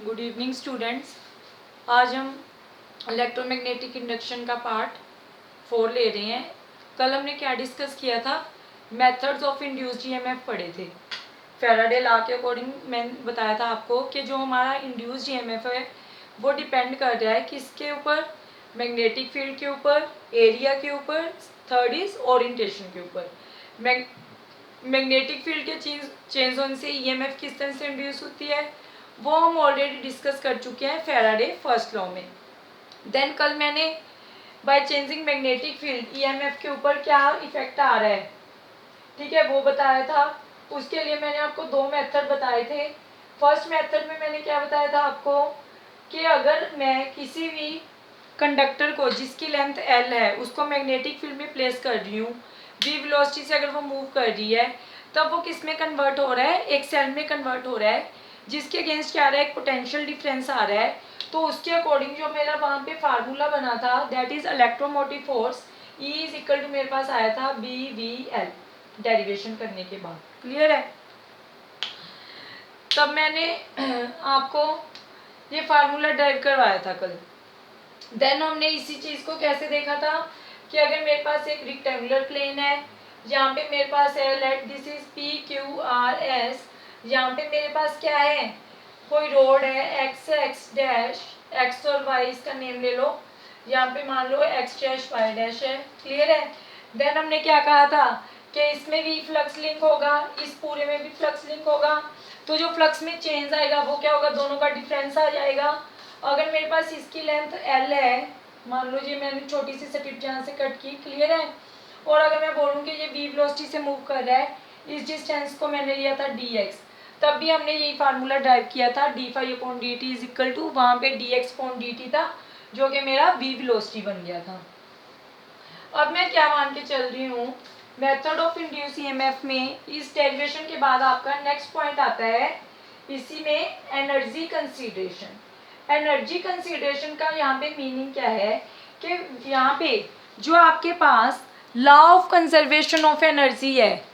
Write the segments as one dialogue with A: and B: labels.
A: Good evening students. आज हम electromagnetic induction का पार्ट 4 ले रहे हैं। कल हमने क्या डिस्कस किया था? मेथड्स ऑफ इंड्यूस्ड ईएमएफ पढ़े थे। फैराडे लॉ के अकॉर्डिंग मैंने बताया था आपको कि जो हमारा इंड्यूस्ड ईएमएफ है वो डिपेंड कर रहा है किसके ऊपर? मैग्नेटिक फील्ड के ऊपर, एरिया के ऊपर, थर्ड इज ओरिएंटेशन के ऊपर। मैग्नेटिक फील्ड के चेंज होने से ईएमएफ किस तरह से इंड्यूस होती है वो हम ऑलरेडी डिस्कस कर चुके हैं फैराडे फर्स्ट लॉ में। देन कल मैंने by changing magnetic field EMF के ऊपर क्या इफेक्ट आ रहा है, ठीक है, वो बताया था। उसके लिए मैंने आपको दो मेथड बताए थे। फर्स्ट मेथड में मैंने क्या बताया था आपको कि अगर मैं किसी भी कंडक्टर को जिसकी लेंथ एल है उसको मैग्नेटिक फील्ड में प्लेस कर रही हूँ, वी वेलोसिटी से अगर वो मूव कर रही है तब वो किस में कन्वर्ट हो रहा है? एक सेल में कन्वर्ट हो रहा है, जिसके अगेंस्ट क्या आ रहा है? एक पोटेंशियल डिफरेंस आ रहा है। तो उसके अकॉर्डिंग जो मेरा वहाँ पे फार्मूला बना था that is electromotive force E is equal to मेरे पास आया था BVL डेरिवेशन करने के बाद। क्लियर है? तब मैंने आपको ये फार्मूला ड्राइव करवाया था कल। देन हमने इसी चीज को कैसे देखा था कि अगर मेरे पास एक रेक्टेंगुलर प्लेन है, यहाँ पे मेरे पास है लेट दिस इज PQRS, यहाँ पे मेरे पास क्या है? कोई रोड है x डैश, x और y इसका नेम ले लो, यहाँ पे मान लो x डैश y डैश है। क्लियर है? देन हमने क्या कहा था कि इसमें भी फ्लक्स लिंक होगा, इस पूरे में भी फ्लक्स लिंक होगा। तो जो फ्लक्स में चेंज आएगा वो क्या होगा? दोनों का डिफरेंस आ जाएगा। अगर मेरे पास इसकी लेंथ L है, मान लो जी मैंने छोटी सी स्ट्रिप जहाँ से कट की, क्लियर है, और अगर मैं बोलूँ कि ये v वेलोसिटी से मूव कर रहा है, इस डिस्टेंस को मैंने लिया था dx, तब भी हमने यही फार्मूला ड्राइव किया था d phi upon D T is equal to, वहाँ पे dx अपॉन dt था जो कि मेरा v वेलोसिटी बन गया था। अब मैं क्या मान के चल रही हूँ, मेथड ऑफ इंड्यूस ईएमएफ में इस डेरिवेशन के बाद आपका नेक्स्ट पॉइंट आता है इसी में एनर्जी कंसीडरेशन। एनर्जी कंसीडरेशन का यहाँ पे मीनिंग क्या है कि यहाँ पे जो आपके पास law of conservation of energy है,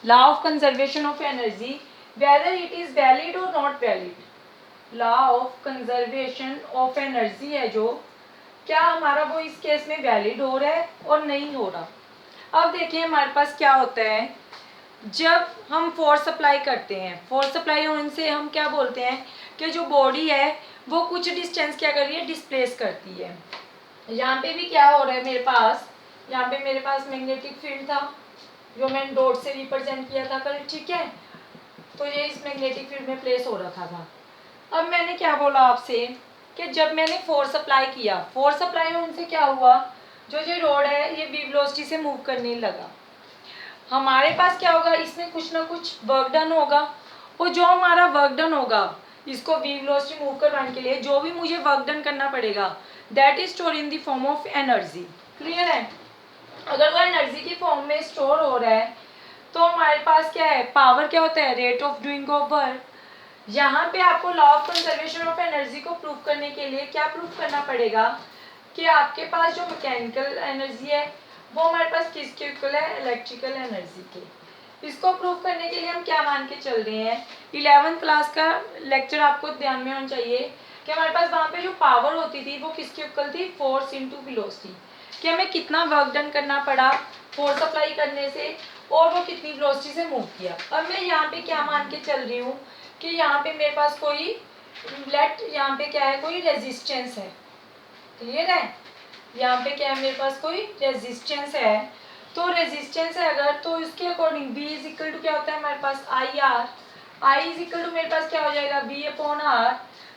A: law of conservation of energy, whether it is valid और not valid, law of conservation of energy है जो, क्या हमारा वो इस केस में वैलिड हो रहा है और नहीं हो रहा। अब देखिए हमारे पास क्या होता है, जब हम फोर्स अप्लाई करते हैं, फोर्स अप्लाई होने से हम क्या बोलते हैं कि जो बॉडी है वो कुछ डिस्टेंस क्या कर रही है? डिस्प्लेस करती है। यहाँ पे भी क्या हो रहा है मेरे पास, यहाँ पे मेरे पास मैग्नेटिक फील्ड था जो मैंने डॉट से रिप्रेजेंट किया था कल, ठीक है, तो ये इस मैग्नेटिक फील्ड में प्लेस हो रखा था। अब मैंने क्या बोला आपसे कि जब मैंने फोर्स अप्लाई किया, फोर्स अप्लाई होने से क्या हुआ, जो ये रोड है ये v वेलोसिटी से मूव करने लगा। हमारे पास क्या होगा? इसमें कुछ ना कुछ वर्क डन होगा, और जो हमारा वर्क डन होगा इसको v वेलोसिटी मूव करवाने के लिए जो भी मुझे वर्क डन करना पड़ेगा that is store in the form of energy. Clear है? अगर वो एनर्जी की फॉर्म में स्टोर हो रहा है तो हमारे पास क्या है? पावर क्या होता है? Rate of doing of work. यहाँ पे आपको law of conservation of energy को प्रूव करने के लिए क्या प्रूव करना पड़ेगा कि आपके पास जो मैकेनिकल एनर्जी है वो हमारे पास किसके इक्वल है? इलेक्ट्रिकल एनर्जी के। इसको प्रूव करने के लिए हम क्या मान के चल रहे हैं, 11th क्लास का लेक्चर आपको ध्यान में होना चाहिए कि हमारे पास वहाँ पे जो पावर होती थी वो किसके इक्वल थी? फोर्स इंटू वेलोसिटी, कि हमें कितना वर्क डन करना पड़ा फोर्स अप्लाई करने से और वो कितनी वेलोसिटी से मूव किया। अब मैं यहाँ पे क्या मान के चल रही हूँ कि यहाँ पे मेरे पास कोई लेट, यहाँ पे क्या है? कोई रेजिस्टेंस है। क्लियर है? यहाँ पे क्या है? मेरे पास कोई रेजिस्टेंस है। तो रेजिस्टेंस है अगर, तो इसके according V is equal to क्या होता है हमारे पास? IR। I is equal to मेरे पास क्या हो जाएगा? V upon R।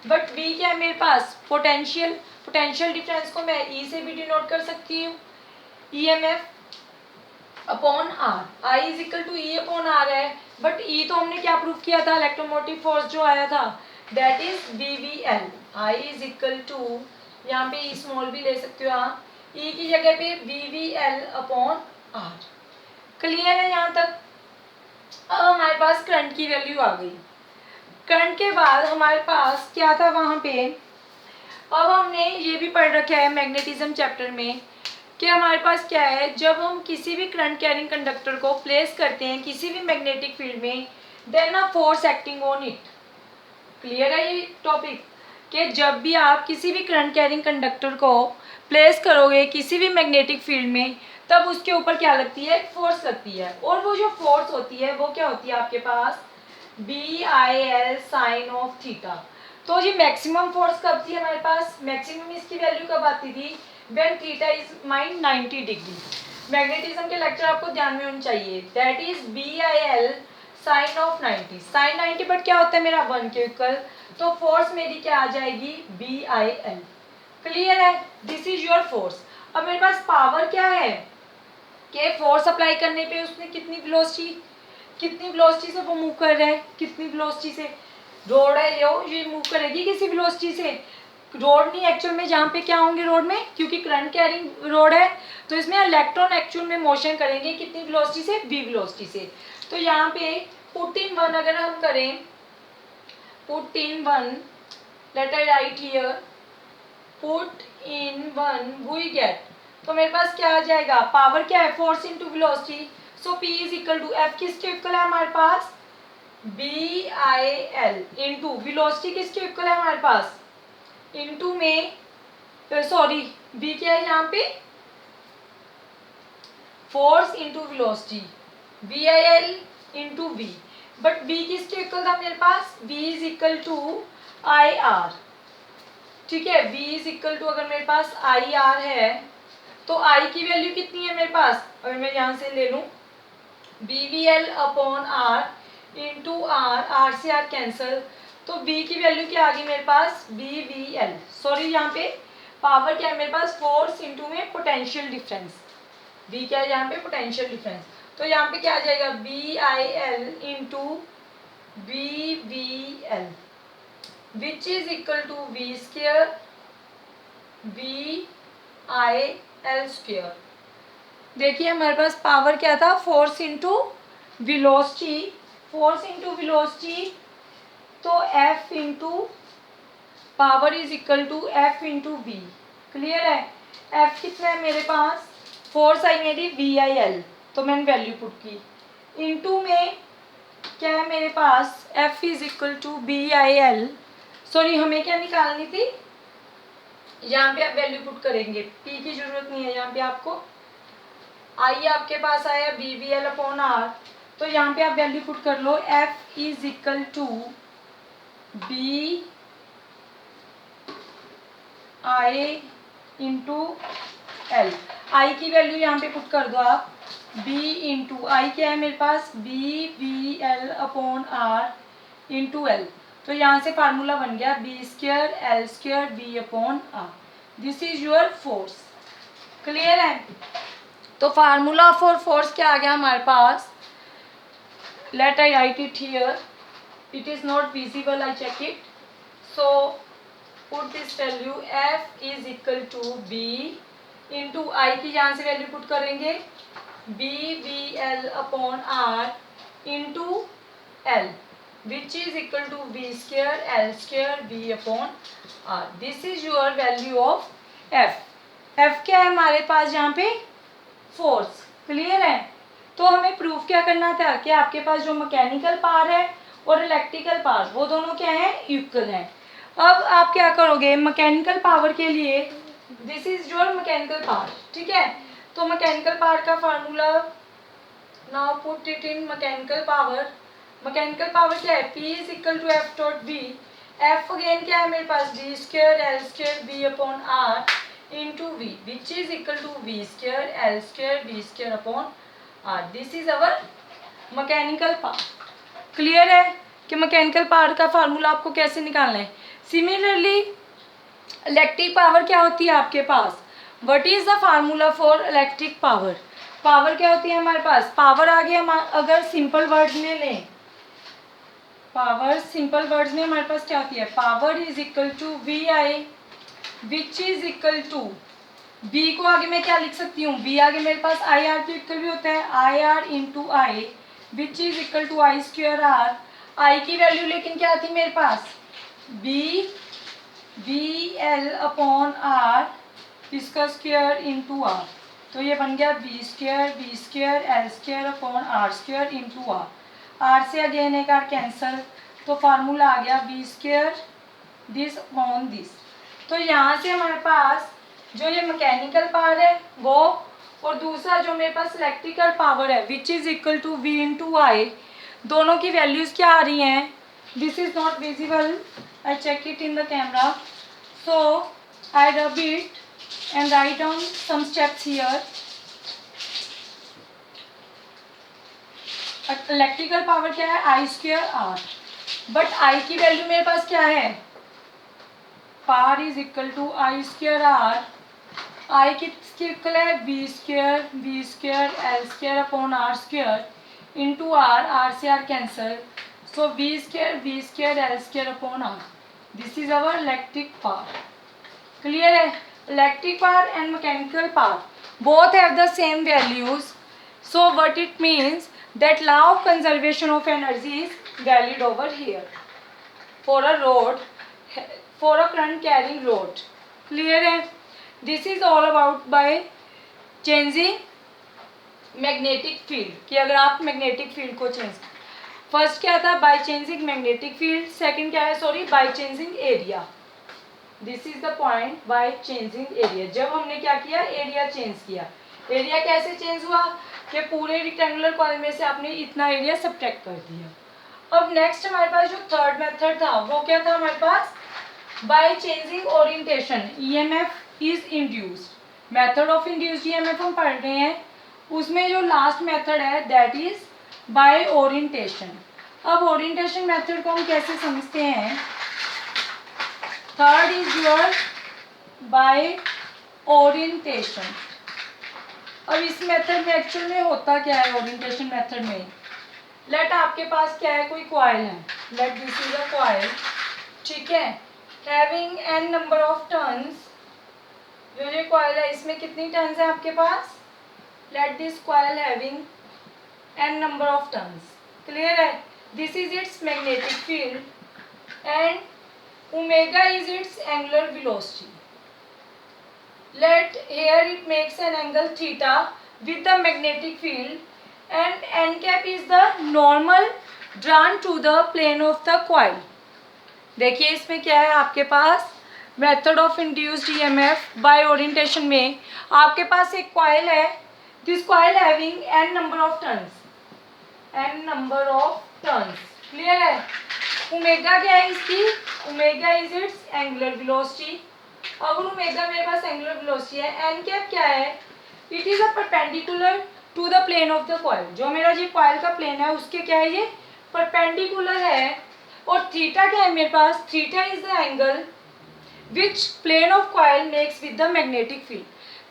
A: But V क्या है मेरे पास? पोटेंशियल। पोटेंशियल डिफरेंस को मैं E से भी डिनोट कर सकती हूँ, EMF upon R। I is equal to E upon R है, बट E तो हमने क्या प्रूव किया था? इलेक्ट्रोमोटिव फोर्स जो आया था that is VVL। I is equal to, यहाँ पे स्मॉल भी ले सकते हो आप, E की जगह पे VVL अपॉन R। क्लियर है यहाँ तक? अब हमारे पास करंट की वैल्यू आ गई। करंट के बाद हमारे पास क्या था वहाँ पे, अब हमने ये भी पढ़ रखा है मैग्नेटिज्म चैप्टर में कि हमारे पास क्या है, जब हम किसी भी करंट कैरिंग कंडक्टर को प्लेस करते हैं किसी भी मैग्नेटिक फील्ड में, then a force acting on it, clear है ये टॉपिक? कि जब भी आप किसी भी करंट कैरिंग कंडक्टर को प्लेस करोगे किसी भी मैग्नेटिक फील्ड में, तब उसके ऊपर क्या लगती है? फोर्स लगती है। और वो जो फोर्स होती है वो क्या होती है आपके पास? BIL sine of theta. तो ये मैक्सिमम फोर्स कब थी हमारे पास? मैक्सिमम इसकी वैल्यू कब आती थी? When theta is -90 degree. Magnetism के लेक्चर आपको ध्यान में होने चाहिए। That is BIL sine of 90। Sine 90 but क्या होता है मेरा? 1 के इक्वल। तो फोर्स मेरी क्या आ जाएगी? BIL। क्लियर है? This is your force. अब मेरे पास पावर क्या है कि फोर्स अप्लाई करने पे उसने कितनी वेलोसिटी से वो मूव कर रहा है, कितनी वेलोसिटी से। रोड है ये मूव करेगी किसी वेलोसिटी से? रोड नहीं, एक्चुअल में जहाँ पे क्या होंगे रोड में, क्योंकि करंट कैरिंग रोड है तो इसमें इलेक्ट्रॉन एक्चुअल में मोशन करेंगे कितनी वेलोसिटी से? v वेलोसिटी से। तो यहाँ पे पुट इन वन अगर हम करें, put in one, let I write here, put in one we get, तो मेरे पास क्या आ जाएगा? पावर क्या है? Force into velocity. So P is equal to F किसके इक्वल है हमारे पास? BIL इंटू वेलोसिटी किसके इक्वल है हमारे पास? इंटू में सॉरी V क्या है यहाँ पे? Force into velocity, BIL into V। But V किसके इक्वल था मेरे पास? V is equal to IR। ठीक है, V इज इक्वल टू अगर मेरे पास IR है तो I की वैल्यू कितनी है मेरे पास? अगर मैं यहाँ से ले लूँ BVL upon R into R से R कैंसल, तो B की वैल्यू क्या आ गई मेरे पास? BVL। सॉरी यहाँ पे पावर क्या है मेरे पास? फोर्स इंटू में पोटेंशियल डिफरेंस। V क्या है यहाँ पे? Potential difference. तो यहाँ पे क्या आ जाएगा? BIL into BVL which is equal to V square BIL square. देखिए हमारे पास पावर क्या था? Force into velocity, force into velocity, तो F into power is equal to F into V। Clear है? F कितना है मेरे पास? फोर्स आई मेरी BIL, तो मैंने वैल्यू पुट की। इंटू में क्या है मेरे पास? F is equal to BIL। Sorry हमें क्या निकालनी थी? यहाँ पे आप वैल्यू पुट करेंगे, P की जरूरत नहीं है यहाँ पे आपको। आई आपके पास आया BVL अपॉन R, तो यहाँ पे आप वैल्यू पुट कर लो। F is equal to BI into L। I की वैल्यू यहाँ पे पुट कर दो आप, B इंटू आई क्या है मेरे पास? BVL upon R into L। तो यहाँ से फार्मूला बन गया B square L square B upon R। This is your force. Clear है? तो फार्मूला फॉर फोर्स क्या आ गया हमारे पास? Let I write it here, it is not visible, I check it. So put this value F is equal to B into I की यहाँ से वैल्यू पुट करेंगे BVL upon R into L which is equal to V square L square B upon R। This is your value of F। F क्या है हमारे पास यहाँ पे? फोर्स। क्लियर है? तो हमें प्रूफ क्या करना था कि आपके पास जो मैकेनिकल पावर है और इलेक्ट्रिकल पावर वो दोनों क्या है? इक्वल है। अब आप क्या करोगे? मैकेनिकल पावर के लिए, this is your mechanical power, ठीक है? तो मैकेनिकल पावर का formula, now put it in mechanical power. Mechanical power क्या है? P is equal to F dot B। F again क्या है मेरे पास? B square L square B upon R into V which is equal to V square L square B square upon R। This is our mechanical power. Clear है कि mechanical power का formula आपको कैसे निकालना है? सिमिलरली इलेक्ट्रिक पावर क्या होती है आपके पास? What is the formula for electric power? Power क्या होती है हमारे पास? पावर आगे हम अगर सिंपल वर्ड्स में लें, पावर सिंपल वर्ड्स में हमारे पास क्या होती है? Power is equal to VI which is equal to, V को आगे मैं क्या लिख सकती हूँ? V आगे मेरे पास IR के इक्वल भी होता है, IR into I which is equal to I square R। I की वैल्यू लेकिन क्या थी मेरे पास? BVL अपॉन R इसका स्क्वायर इंटू R। तो ये बन गया B square L square upon R square into R। R से अगेन एक R कैंसल, तो फार्मूला आ गया V square this upon this. तो यहाँ से हमारे पास जो ये मैकेनिकल पावर है वो, और दूसरा जो मेरे पास इलेक्ट्रिकल पावर है which is equal to V into I, दोनों की वैल्यूज़ क्या आ रही हैं? This is not visible, I check it in the camera, so I rub it and write down some steps here. Electrical power क्या है? I square R, but I की वैल्यू मेरे पास क्या है? Power is equal to I square R. I किसके equal है? B square L square upon are square into R से R cancel, so B square L square upon R. This is our electric power. Clear है? Electric power and mechanical power both have the same values, so what it means that law of conservation of energy is valid over here for a rod, for a current carrying rod. Clear है? This is all about by changing magnetic field, कि अगर आप magnetic field को change, first क्या था? by changing magnetic field, second क्या है? Sorry, by changing area. This is the point by changing area. जब हमने क्या किया? एरिया चेंज किया। एरिया कैसे चेंज हुआ? कि पूरे रेक्टेंगुलर कॉइल में से आपने इतना एरिया सब्ट्रैक्ट कर दिया। अब नेक्स्ट हमारे पास जो थर्ड मेथड था वो क्या था हमारे पास? By changing orientation EMF is induced. Method of induced EMF हम पढ़ रहे हैं, उसमें जो लास्ट मेथड है दैट इज बाय ओरिएंटेशन। अब ओरिएंटेशन मेथड को हम कैसे समझते हैं? Third is your by orientation. अब इस मेथड में एक्चुअल में होता क्या है? ओरिएंटेशन मेथड में लेट आपके पास क्या है? कोई कॉइल है, let this is a coil, ठीक है, having an number of turns. जो ये कॉइल है इसमें कितनी टर्न्स है आपके पास? Let this coil having an number of turns. Clear है? This is its magnetic field and omega is its angular velocity. Let here it makes an angle theta with the magnetic field and n cap is the normal drawn to the plane of the coil. देखिए इसमें क्या है आपके पास? Method of induced EMF by orientation में आपके पास एक कॉइल है, this coil having n number of turns, n number of turns. Clear है? ओमेगा क्या है इसकी? Omega is its angular velocity. अगर ओमेगा मेरे पास एंगुलर वेलोसिटी है, एन कैप क्या है? It is a perpendicular to the plane of the coil. जो मेरा ये कॉइल का प्लेन है उसके क्या है? ये परपेंडिकुलर है। और थीटा क्या है मेरे पास? Theta is the angle which plane of coil makes with the magnetic field.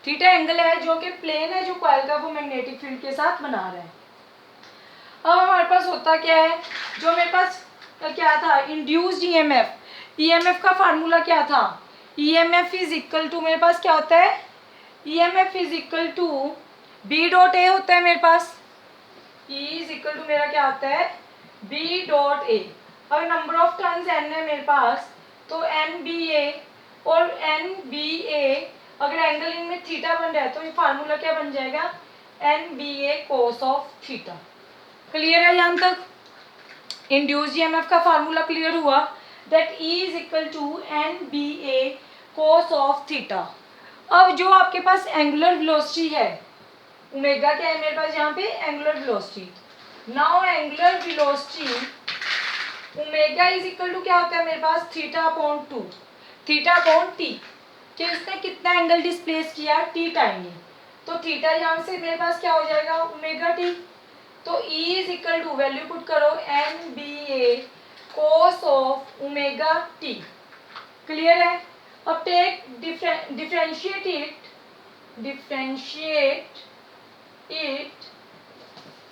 A: Theta angle है जो कि प्लेन है जो कॉइल का वो मैग्नेटिक फील्ड के साथ बना रहा है। अब हमारे पास होता क्या है? जो मेरे पास क्या था? Induced EMF. ईएमएफ का फार्मूला क्या था? ईएमएफ इज इक्वल टू, मेरे पास क्या होता है? EMF is equal to B dot A होता है मेरे पास। ई इज इक्वल टू मेरा क्या होता है? B dot A. अब नंबर ऑफ टर्न्स एन है मेरे पास, तो एन बी ए, और एन बी ए अगर एंगल इनमें थीटा बन रहा है तो ये फार्मूला क्या बन जाएगा? N B A cos of theta. Clear है यहाँ तक? इंड्यूस्ड ईएमएफ का फार्मूला क्लियर हुआ, that E is equal to N B A cos of theta. अब जो आपके पास एंगुलर वेलोसिटी है, ओमेगा क्या है मेरे पास यहाँ पे? Angular velocity. Now angular velocity omega is equal to क्या होता है मेरे पास? Theta upon two, theta upon t, कि उसने कितना एंगल डिस्प्लेस किया? टी टाइम में। तो थीटा यहाँ से मेरे पास क्या हो जाएगा? Omega t. तो E is equal to, value put करो, N B A cos of omega T. Clear है? अब take differentiate it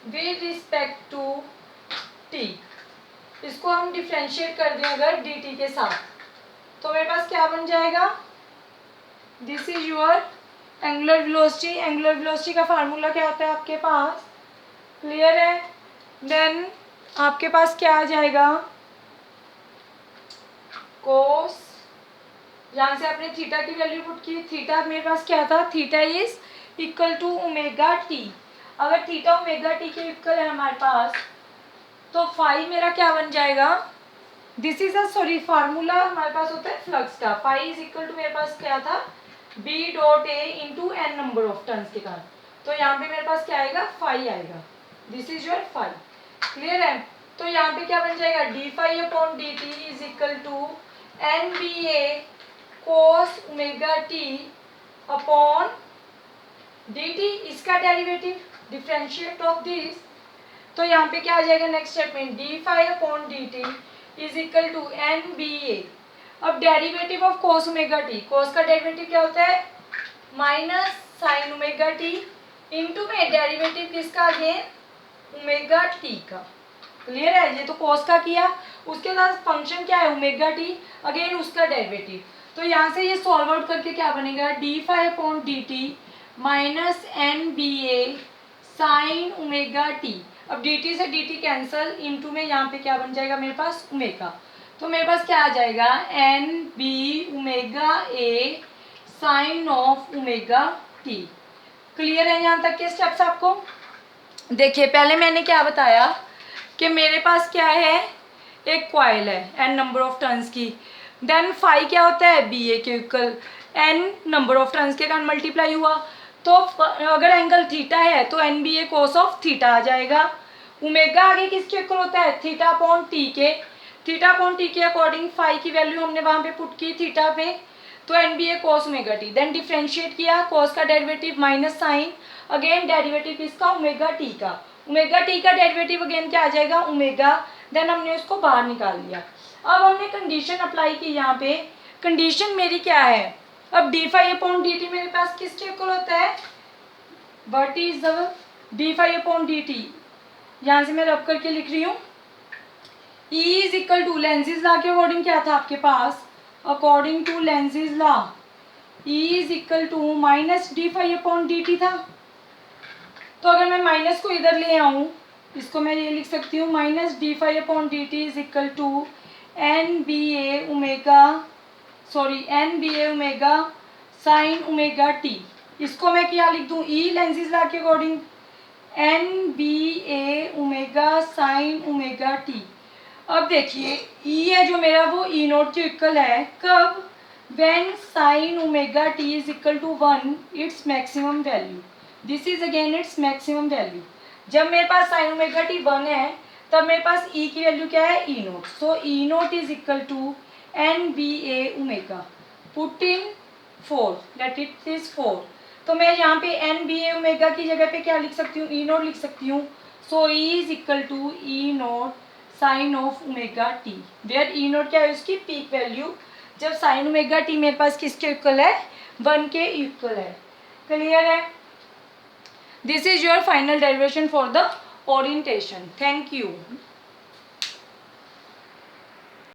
A: with respect to t. इसको हम डिफरेंशिएट कर दें अगर डी टी के साथ, तो मेरे पास क्या बन जाएगा? This is your angular velocity. Angular velocity का फार्मूला क्या होता है आपके पास? क्लियर है? देन आपके पास क्या आ जाएगा? कोस, यहाँ से आपने थीटा की वैल्यू पुट की, थीटा मेरे पास क्या था? Theta is equal to omega T. अगर थीटा ओमेगा टी के इक्वल है हमारे पास, तो फाई मेरा क्या बन जाएगा? This is a sorry formula हमारे पास होता है फ्लक्स का, फाई इज इक्वल टू मेरे पास क्या था, B dot A into N number of turns के कारण, तो यहाँ पे मेरे पास क्या आएगा, फाई आएगा, this is your phi. Clear है? तो यहाँ पे क्या बन जाएगा, d phi upon D T is equal to N B A cos omega t upon D t, इसका डेरिवेटिव डिफरेंशिएट ऑफ दिस, तो यहाँ पे क्या आ जाएगा नेक्स्ट स्टेप में, d phi upon D T is equal to N B A. अब derivative of cos omega t, cos का डेरिवेटिव क्या होता है, minus sign omega T, into में डेरिवेटिव किसका, अगेन ओमेगा टी का। क्लियर है? ये तो कोस का किया, उसके बाद फंक्शन क्या है ओमेगा टी, अगेन उसका डेरिवेटिव, तो यहाँ से ये सॉल्व आउट करके क्या बनेगा, d phi upon D t minus N B A sine omega T. अब डी टी से डी टी कैंसल, इंटू में यहाँ पे क्या बन जाएगा मेरे पास, ओमेगा, तो मेरे पास क्या आ जाएगा, N B omega A sine of omega T. Clear है यहाँ तक के स्टेप्स आपको? देखिए पहले मैंने क्या बताया कि मेरे पास क्या है, एक कॉइल है एन नंबर ऑफ टर्न्स की, देन फाई क्या होता है, बी ए के equal N number of turns के कारण मल्टीप्लाई हुआ, तो अगर एंगल थीटा है तो N B A cos of theta आ जाएगा। ओमेगा आगे किसके इक्वल होता है, थीटा अपॉन टी के, थीटा अपॉन टी के अकॉर्डिंग फाई की वैल्यू हमने वहाँ पे पुट की थीटा पे, तो N B A cos omega t, then differentiate किया, कोस का derivative minus sine, again derivative किसका, ओमेगा टी का, ओमेगा टी का डेरिवेटिव अगेन क्या आ जाएगा, ओमेगा, देन हमने उसको बाहर निकाल लिया। अब हमने कंडीशन अप्लाई की, यहाँ पे कंडीशन मेरी क्या है, अब d phi upon D t मेरे पास किसके इक्वल होता है, what is the d phi upon D t, यहाँ से मैं रब करके लिख रही हूँ, E is equal to Lenz's law के अकॉर्डिंग क्या था आपके पास, according to Lenz's law E is equal to minus D phi upon D t था, तो अगर मैं माइनस को इधर ले आऊँ, इसको मैं ये लिख सकती हूँ, minus D phi upon D T is equal to N B A omega, sorry N B A omega sine omega T, इसको मैं क्या लिख दूँ, ई लेंजिज लॉ के according N B A omega sine omega T. अब देखिए ई है जो मेरा वो ई नोट के इक्वल है, कब, when sine omega T is equal to 1 it's maximum value, this is again it's maximum value, जब मेरे पास साइन ओमेगा टी 1 है तब मेरे पास ई की वैल्यू क्या है, E naught, so E naught is equal to N B A omega, put in 4, let it is 4, तो मैं यहाँ पे एन बी ए ओमेगा की जगह पे क्या लिख सकती हूँ, ई नोट लिख सकती हूँ, so E is equal to E naught sine of omega t, where E naught क्या है, उसकी पीक वैल्यू, जब साइन ओमेगा टी मेरे पास किसके इक्वल है, 1 के इक्वल है। क्लियर है? This is your final derivation for the orientation. Thank you.